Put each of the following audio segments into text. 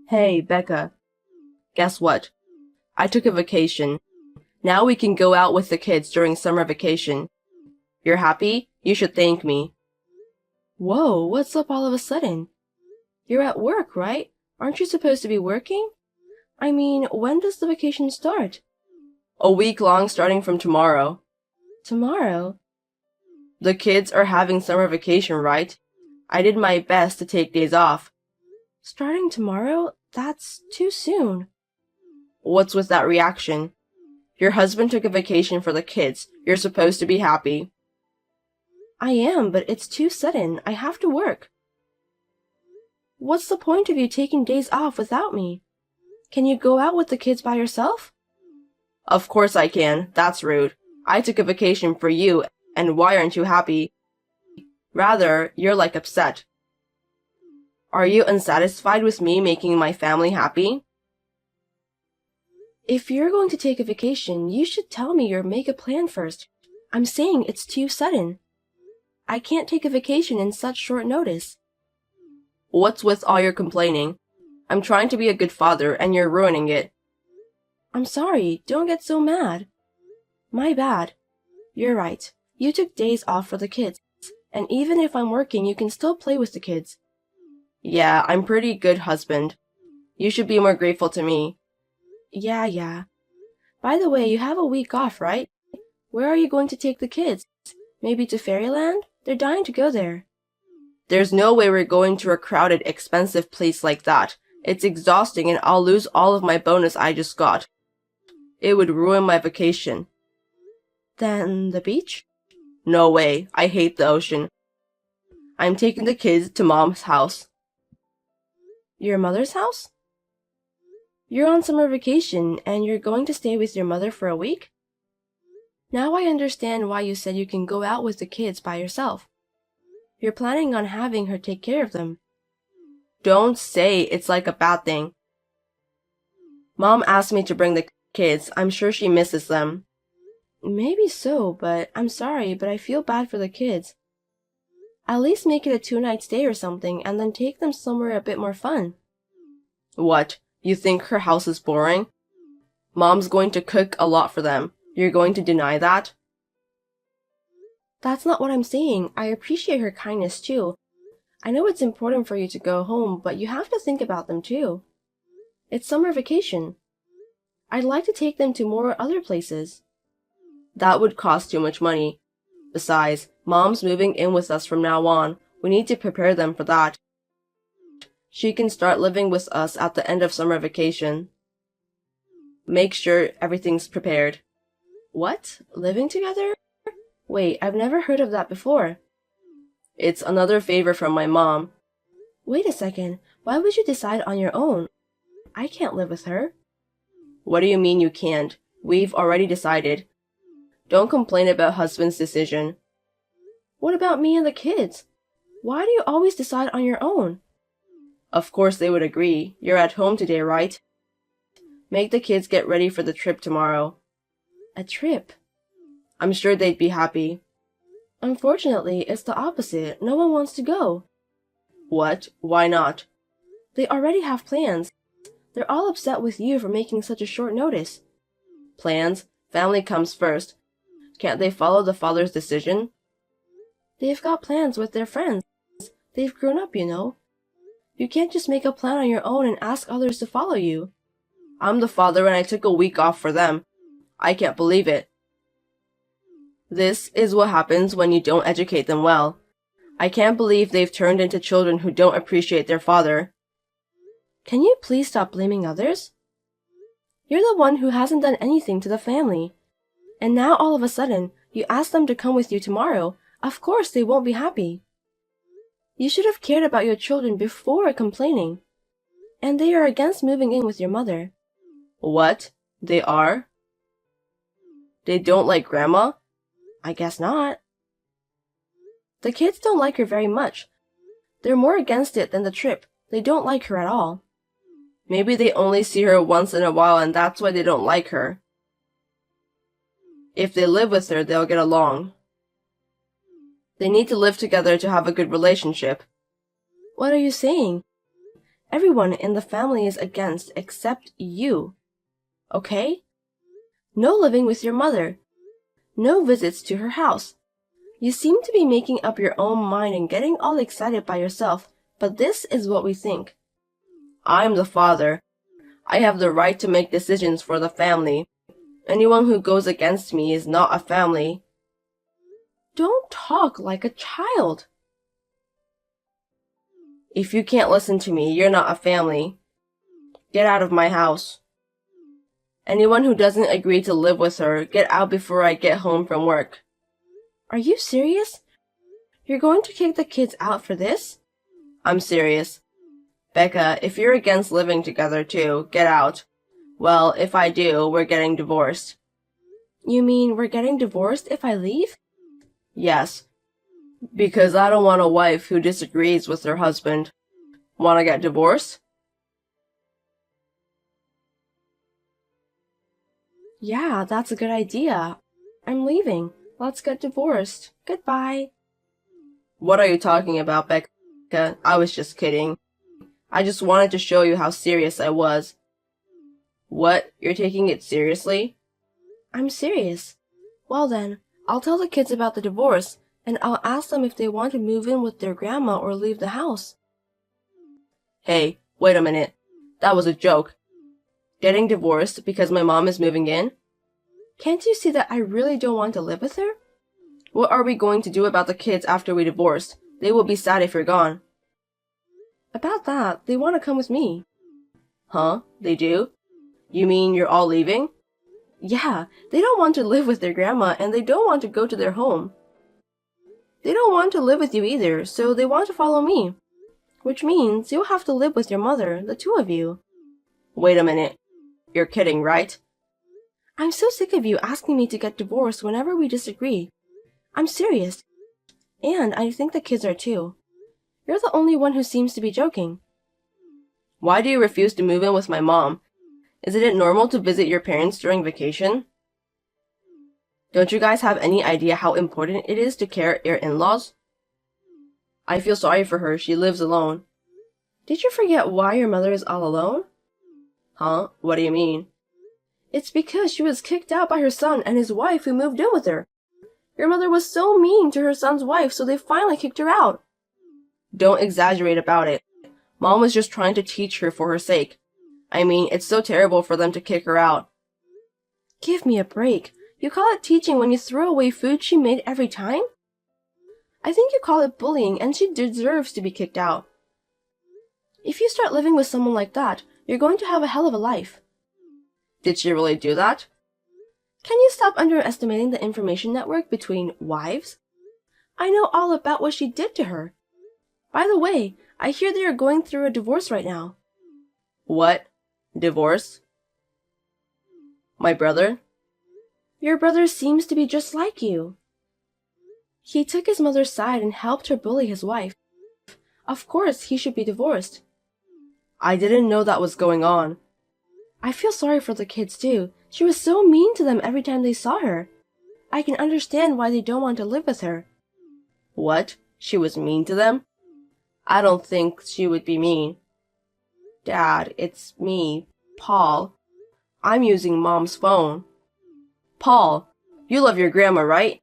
Hey, Becca. Guess what? I took a vacation. Now we can go out with the kids during summer vacation. You're happy? You should thank me. Whoa, what's up all of a sudden? You're at work, right? Aren't you supposed to be working? I mean, when does the vacation start? A week long starting from tomorrow. Tomorrow? The kids are having summer vacation, right? I did my best to take days off. Starting tomorrow? That's too soon. What's with that reaction? Your husband took a vacation for the kids. You're supposed to be happy. I am, but it's too sudden. I have to work. What's the point of you taking days off without me? Can you go out with the kids by yourself? Of course I can. That's rude. I took a vacation for you, and why aren't you happy? Rather, you're like upset. Are you unsatisfied with me making my family happy? If you're going to take a vacation, you should tell me or make a plan first. I'm saying it's too sudden. I can't take a vacation in such short notice. What's with all your complaining? I'm trying to be a good father, and you're ruining it. I'm sorry, don't get so mad. My bad. You're right. You took days off for the kids, and even if I'm working, you can still play with the kids. Yeah, I'm pretty good husband. You should be more grateful to me. Yeah. By the way, you have a week off, right? Where are you going to take the kids? Maybe to Fairyland? They're dying to go there. There's no way we're going to a crowded, expensive place like that. It's exhausting and I'll lose all of my bonus I just got. It would ruin my vacation. Then the beach? No way. I hate the ocean. I'm taking the kids to Mom's house. Your mother's house? You're on summer vacation and you're going to stay with your mother for a week? Now I understand why you said you can go out with the kids by yourself. You're planning on having her take care of them. Don't say it's like a bad thing. Mom asked me to bring the kids. I'm sure she misses them. Maybe so, but I'm sorry, but I feel bad for the kids. At least make it a 2-night stay or something and then take them somewhere a bit more fun. What? You think her house is boring? Mom's going to cook a lot for them. You're going to deny that? That's not what I'm saying. I appreciate her kindness too. I know it's important for you to go home, but you have to think about them too. It's summer vacation. I'd like to take them to more other places. That would cost too much money. Besides, Mom's moving in with us from now on. We need to prepare them for that. She can start living with us at the end of summer vacation. Make sure everything's prepared. What? Living together? Wait, I've never heard of that before. It's another favor from my mom. Wait a second. Why would you decide on your own? I can't live with her. What do you mean you can't? We've already decided. Don't complain about husband's decision. What about me and the kids? Why do you always decide on your own? Of course they would agree. You're at home today, right? Make the kids get ready for the trip tomorrow. A trip? I'm sure they'd be happy. Unfortunately, it's the opposite. No one wants to go. What? Why not? They already have plans. They're all upset with you for making such a short notice. Plans? Family comes first. Can't they follow the father's decision? They've got plans with their friends. They've grown up, you know. You can't just make a plan on your own and ask others to follow you. I'm the father and I took a week off for them. I can't believe it. This is what happens when you don't educate them well. I can't believe they've turned into children who don't appreciate their father. Can you please stop blaming others? You're the one who hasn't done anything to the family. And now all of a sudden, you ask them to come with you tomorrow. Of course they won't be happy. You should have cared about your children before complaining. And they are against moving in with your mother. What? They are? They don't like Grandma? I guess not. The kids don't like her very much. They're more against it than the trip. They don't like her at all. Maybe they only see her once in a while and that's why they don't like her. If they live with her, they'll get along. They need to live together to have a good relationship. What are you saying? Everyone in the family is against except you. Okay? No living with your mother. No visits to her house. You seem to be making up your own mind and getting all excited by yourself, but this is what we think. I'm the father. I have the right to make decisions for the family. Anyone who goes against me is not a family. Don't talk like a child. If you can't listen to me, you're not a family. Get out of my house. Anyone who doesn't agree to live with her, get out before I get home from work. Are you serious? You're going to kick the kids out for this? I'm serious. Becca, if you're against living together too, get out. Well, if I do, we're getting divorced. You mean we're getting divorced if I leave? Yes. Because I don't want a wife who disagrees with her husband. Want to get divorced? Yeah, that's a good idea. I'm leaving. Let's get divorced. Goodbye. What are you talking about, Becca? I was just kidding. I just wanted to show you how serious I was. What? You're taking it seriously? I'm serious. Well then, I'll tell the kids about the divorce, and I'll ask them if they want to move in with their grandma or leave the house. Hey, wait a minute. That was a joke. Getting divorced because my mom is moving in? Can't you see that I really don't want to live with her? What are we going to do about the kids after we divorce? They will be sad if you're gone. About that, they want to come with me. Huh? They do? You mean you're all leaving? Yeah, they don't want to live with their grandma and they don't want to go to their home. They don't want to live with you either, so they want to follow me. Which means you'll have to live with your mother, the two of you. Wait a minute. You're kidding, right? I'm so sick of you asking me to get divorced whenever we disagree. I'm serious. And I think the kids are too. You're the only one who seems to be joking. Why do you refuse to move in with my mom? Isn't it normal to visit your parents during vacation? Don't you guys have any idea how important it is to care your in-laws? I feel sorry for her. She lives alone. Did you forget why your mother is all alone? Huh? What do you mean? It's because she was kicked out by her son and his wife who moved in with her. Your mother was so mean to her son's wife, so they finally kicked her out. Don't exaggerate about it. Mom was just trying to teach her for her sake. I mean, it's so terrible for them to kick her out. Give me a break. You call it teaching when you throw away food she made every time? I think you call it bullying, and she deserves to be kicked out. If you start living with someone like that, you're going to have a hell of a life. Did she really do that? Can you stop underestimating the information network between wives? I know all about what she did to her. By the way, I hear they are going through a divorce right now. What? Divorce? My brother? Your brother seems to be just like you. He took his mother's side and helped her bully his wife. Of course, he should be divorced. I didn't know that was going on. I feel sorry for the kids too. She was so mean to them every time they saw her. I can understand why they don't want to live with her. What? She was mean to them? I don't think she would be mean. Dad, it's me, Paul. I'm using Mom's phone. Paul, you love your grandma, right?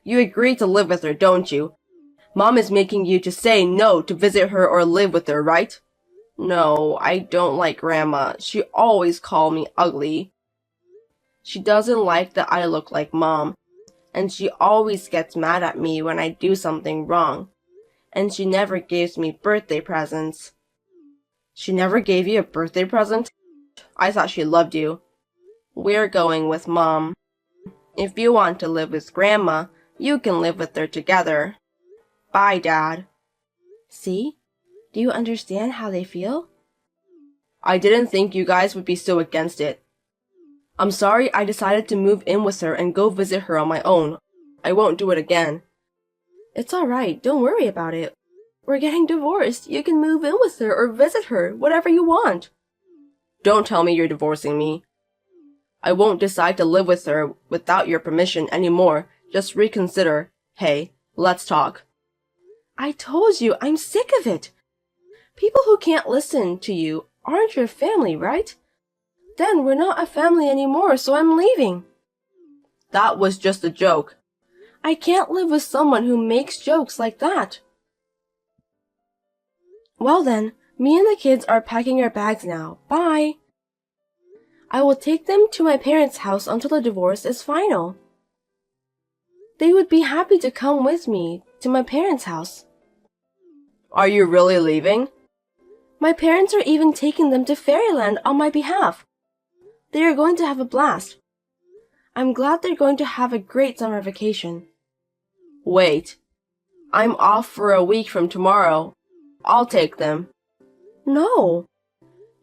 You agreed to live with her, don't you? Mom is making you to say no to visit her or live with her, right? No, I don't like Grandma. She always called me ugly. She doesn't like that I look like Mom, and she always gets mad at me when I do something wrong. And she never gives me birthday presents. She never gave you a birthday present? I thought she loved you. We're going with Mom. If you want to live with Grandma, you can live with her together. Bye, Dad. See? Do you understand how they feel? I didn't think you guys would be so against it. I'm sorry I decided to move in with her and go visit her on my own. I won't do it again. It's alright, don't worry about it. We're getting divorced. You can move in with her or visit her, whatever you want. Don't tell me you're divorcing me. I won't decide to live with her without your permission anymore. Just reconsider. Hey, let's talk. I told you, I'm sick of it. People who can't listen to you aren't your family, right? Then we're not a family anymore, so I'm leaving. That was just a joke. I can't live with someone who makes jokes like that. Well then, me and the kids are packing our bags now. Bye. I will take them to my parents' house until the divorce is final. They would be happy to come with me to my parents' house. Are you really leaving? My parents are even taking them to Fairyland on my behalf. They are going to have a blast. I'm glad they're going to have a great summer vacation. Wait, I'm off for a week from tomorrow. I'll take them. No,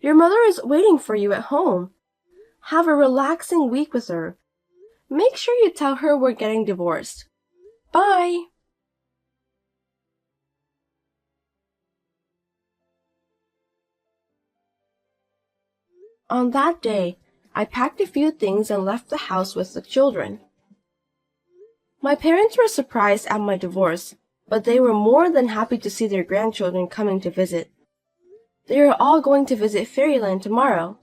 your mother is waiting for you at home. Have a relaxing week with her. Make sure you tell her we're getting divorced. Bye. On that day, I packed a few things and left the house with the children. My parents were surprised at my divorce, but they were more than happy to see their grandchildren coming to visit. They are all going to visit Fairyland tomorrow.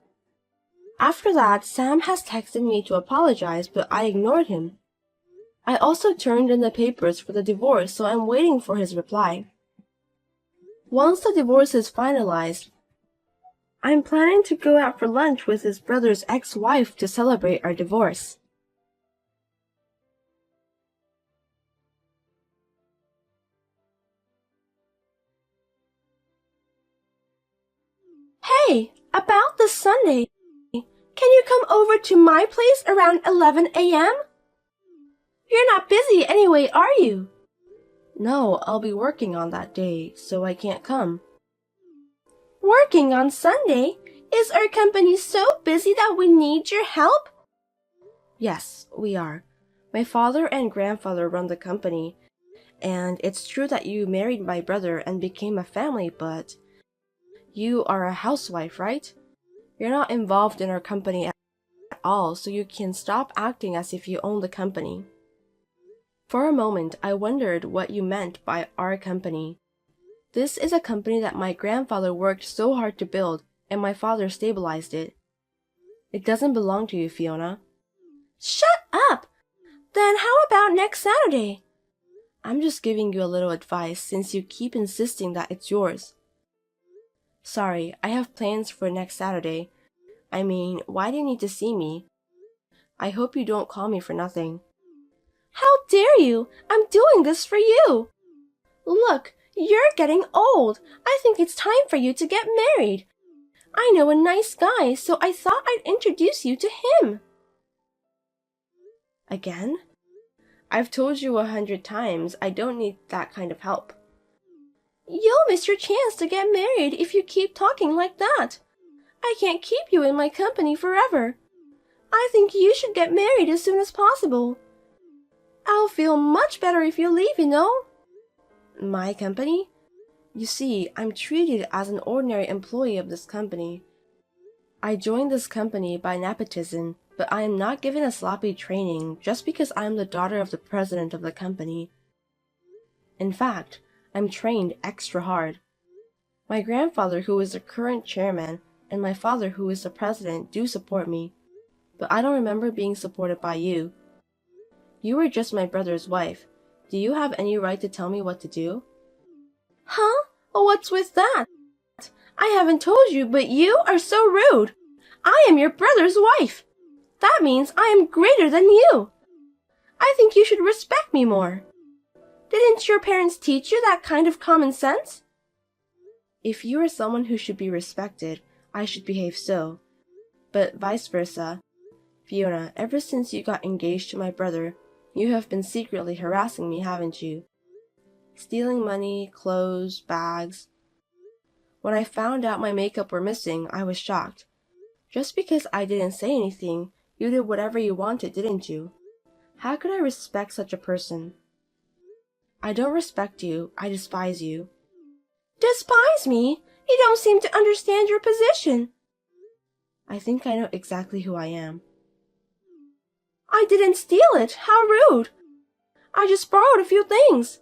After that, Sam has texted me to apologize, but I ignored him. I also turned in the papers for the divorce, so I'm waiting for his reply. Once the divorce is finalized, I'm planning to go out for lunch with his brother's ex-wife to celebrate our divorce. Hey, about this Sunday, can you come over to my place around 11 a.m.? You're not busy anyway, are you? No, I'll be working on that day, so I can't come. Working on Sunday? Is our company so busy that we need your help? Yes, we are. My father and grandfather run the company, and it's true that you married my brother and became a family, but you are a housewife, right? You're not involved in our company at all, so you can stop acting as if you own the company. For a moment, I wondered what you meant by our company. This is a company that my grandfather worked so hard to build, and my father stabilized it. It doesn't belong to you, Fiona. Shut up! Then how about next Saturday? I'm just giving you a little advice since you keep insisting that it's yours. Sorry, I have plans for next Saturday. I mean, why do you need to see me? I hope you don't call me for nothing. How dare you! I'm doing this for you! Look, you're getting old. I think it's time for you to get married. I know a nice guy, so I thought I'd introduce you to him. Again? I've told you 100 times I don't need that kind of help. You'll miss your chance to get married if you keep talking like that. I can't keep you in my company forever. I think you should get married as soon as possible. I'll feel much better if you leave, you know. My company? You see, I'm treated as an ordinary employee of this company. I joined this company by nepotism, but I am not given a sloppy training just because I am the daughter of the president of the company. In fact, I'm trained extra hard. My grandfather, who is the current chairman, and my father, who is the president, do support me, but I don't remember being supported by you. You were just my brother's wife. Do you have any right to tell me what to do? Huh? What's with that? I haven't told you, but you are so rude. I am your brother's wife. That means I am greater than you. I think you should respect me more. Didn't your parents teach you that kind of common sense? If you are someone who should be respected, I should behave so. But vice versa. Fiona, ever since you got engaged to my brother, you have been secretly harassing me, haven't you? Stealing money, clothes, bags. When I found out my makeup were missing, I was shocked. Just because I didn't say anything, you did whatever you wanted, didn't you? How could I respect such a person? I don't respect you, I despise you. Despise me? You don't seem to understand your position. I think I know exactly who I am. I didn't steal it. How rude. I just borrowed a few things.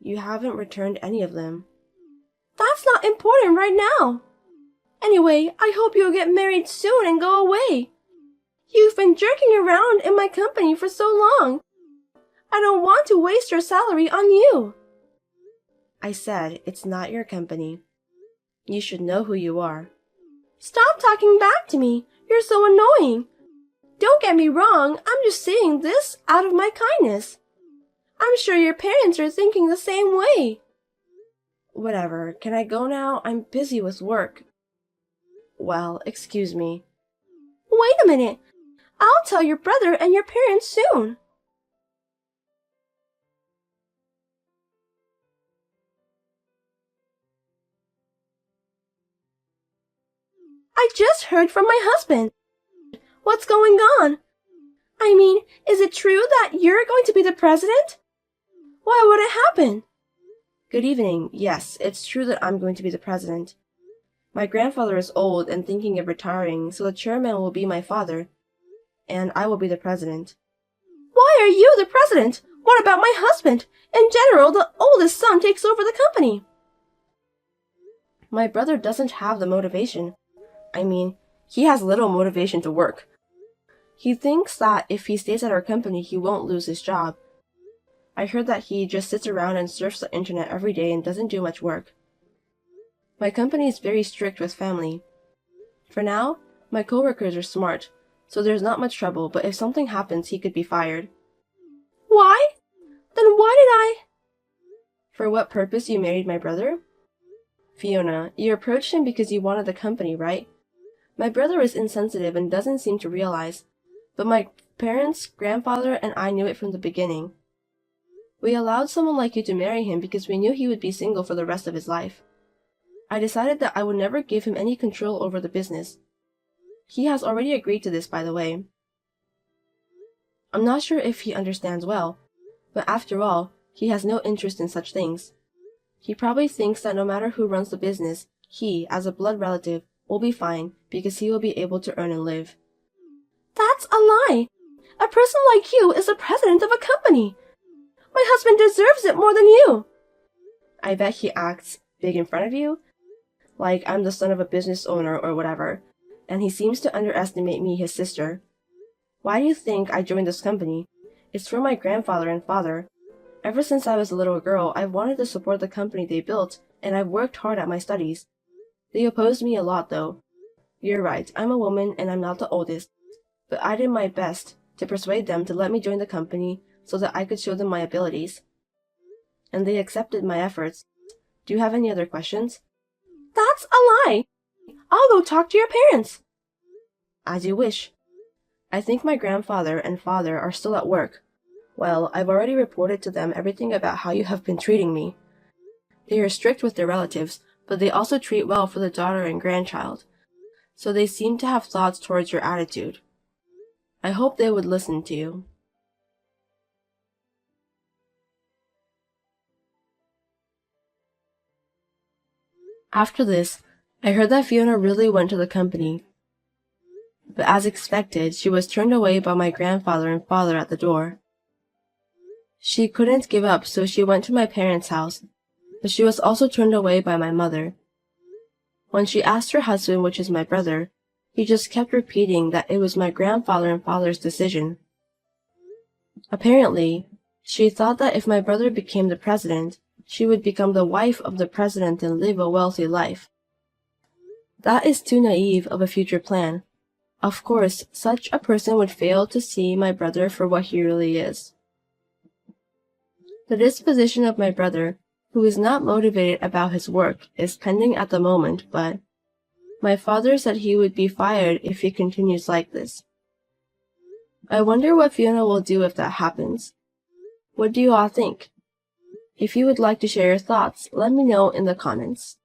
You haven't returned any of them. That's not important right now. Anyway, I hope you'll get married soon and go away. You've been jerking around in my company for so long. I don't want to waste your salary on you. I said, it's not your company. You should know who you are. Stop talking back to me. You're so annoying. Don't get me wrong, I'm just saying this out of my kindness. I'm sure your parents are thinking the same way. Whatever, can I go now? I'm busy with work. Well, excuse me. Wait a minute. I'll tell your brother and your parents soon. I just heard from my husband. What's going on? I mean, is it true that you're going to be the president? Why would it happen? Good evening. Yes, it's true that I'm going to be the president. My grandfather is old and thinking of retiring, so the chairman will be my father, and I will be the president. Why are you the president? What about my husband? In general, the oldest son takes over the company. My brother doesn't have the motivation. I mean, he has little motivation to work. He thinks that if he stays at our company, he won't lose his job. I heard that he just sits around and surfs the internet every day and doesn't do much work. My company is very strict with family. For now, my coworkers are smart, so there's not much trouble, but if something happens, he could be fired. Why? Then why did I? For what purpose you married my brother? Fiona, you approached him because you wanted the company, right? My brother is insensitive and doesn't seem to realize, but my parents, grandfather, and I knew it from the beginning. We allowed someone like you to marry him because we knew he would be single for the rest of his life. I decided that I would never give him any control over the business. He has already agreed to this, by the way. I'm not sure if he understands well, but after all, he has no interest in such things. He probably thinks that no matter who runs the business, he, as a blood relative, will be fine because he will be able to earn and live. That's a lie! A person like you is the president of a company! My husband deserves it more than you! I bet he acts big in front of you, like I'm the son of a business owner or whatever, and he seems to underestimate me, his sister. Why do you think I joined this company? It's for my grandfather and father. Ever since I was a little girl, I've wanted to support the company they built, and I've worked hard at my studies. They opposed me a lot, though. You're right, I'm a woman and I'm not the oldest, but I did my best to persuade them to let me join the company so that I could show them my abilities. And they accepted my efforts. Do you have any other questions? That's a lie! I'll go talk to your parents. As you wish. I think my grandfather and father are still at work. Well, I've already reported to them everything about how you have been treating me. They are strict with their relatives, but they also treat well for the daughter and grandchild. So they seem to have thoughts towards your attitude. I hope they would listen to you. After this, I heard that Fiona really went to the company. But as expected, she was turned away by my grandfather and father at the door. She couldn't give up, so she went to my parents' house, but she was also turned away by my mother. When she asked her husband, which is my brother, he just kept repeating that it was my grandfather and father's decision. Apparently, she thought that if my brother became the president, she would become the wife of the president and live a wealthy life. That is too naive of a future plan. Of course, such a person would fail to see my brother for what he really is. The disposition of my brother, who is not motivated about his work, is pending at the moment, but my father said he would be fired if he continues like this. I wonder what Fiona will do if that happens. What do you all think? If you would like to share your thoughts, let me know in the comments.